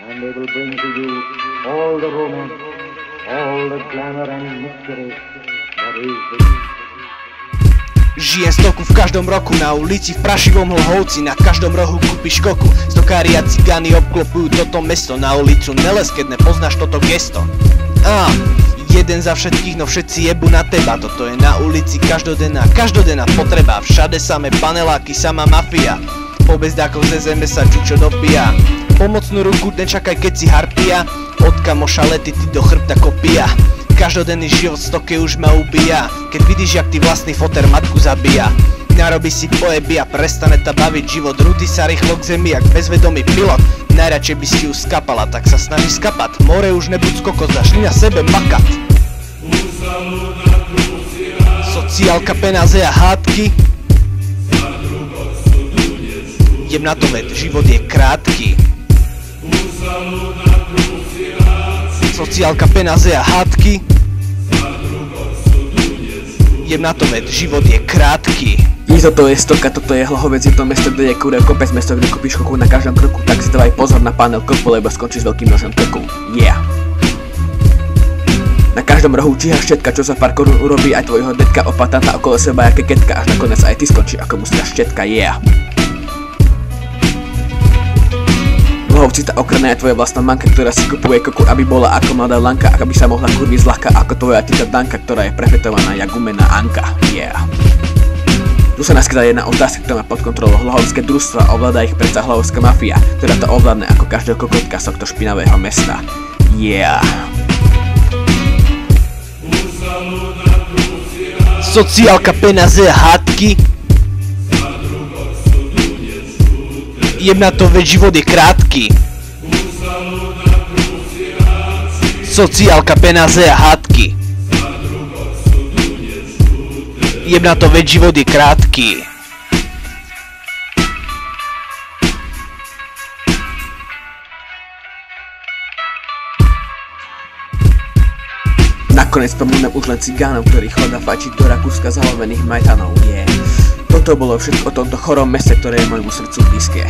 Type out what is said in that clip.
and they will bring to you all the romance, all the glamour and mystery that is the... Žijem stoku v každom roku, na ulici v prašivom Hlohovci, na každom rohu kúpiš koku. Stokári a cigáni obklopujú toto mesto, na ulicu neles, keď nepoznáš toto gesto. Jeden za všetkých, no všetci jebu na teba. Toto je na ulici každodenná potreba. Všade samé paneláky, sama mafia. Po bezdákoch ze zeme sa čučo dopíja. Pomocnú ruku nečakaj, keď si harpia. Od kamoša lety ty do chrbta kopia. Každodenný život v stoke už ma ubíja. Keď vidíš, jak ty vlastný foter matku zabíja. Narobí si pojeby a prestane ta baviť život. Rúti sa rýchlo k zemi, jak bezvedomý pilot. Najradšej by si ju skapala, tak sa snaží skapať. More už nebuď kokos, zašli na sebe makat. Sociálka, penáze a hádky. Jem na to, veď život je krátky. Sociálka, penáze a hádky. Jem na to, veď život je krátky. Toto je stoka, toto je Hlohovec, je to mesto, kde je kúrev kopec, mesto, kde kúpiš koku na každom kroku. Tak si dávaj pozor na panel kopu, lebo skončíš veľkým nožom koku. Yeah. Na každom rohu číha štetka, čo za pár korún urobí aj tvojho detka. Opatanta okolo seba jak keketka, až nakoniec aj ty skončí ako musíš štetka. Yeah. Hlohovci ta okradne aj tvoja vlastná manka, ktorá si kupuje koku, aby bola ako mladá lanka, aby sa mohla kurviť zľahka ako tvoja tita Danka, ktorá je prefetovaná jak gumená Anka. Yeah. Tu sa naskytá jedna otázka, ktorá má pod kontrolou hlohovské družstva, ovláda ich predsa hlohovská mafia, ktorá to ovládne ako každého kokotka z tohto špinavého mesta. Yeah. Sociálka, penáze a hádky. Jem na to, veď život je krátky. Sociálka, penáze a hádky. Jem na to, veď život je krátky. Nakoniec pomôžem už len cigánov, ktorí chodia fačiť do Rakúska zalovených majtanov. Toto bolo všetko o tomto chorom meste, ktoré je môjmu srdcu blízke.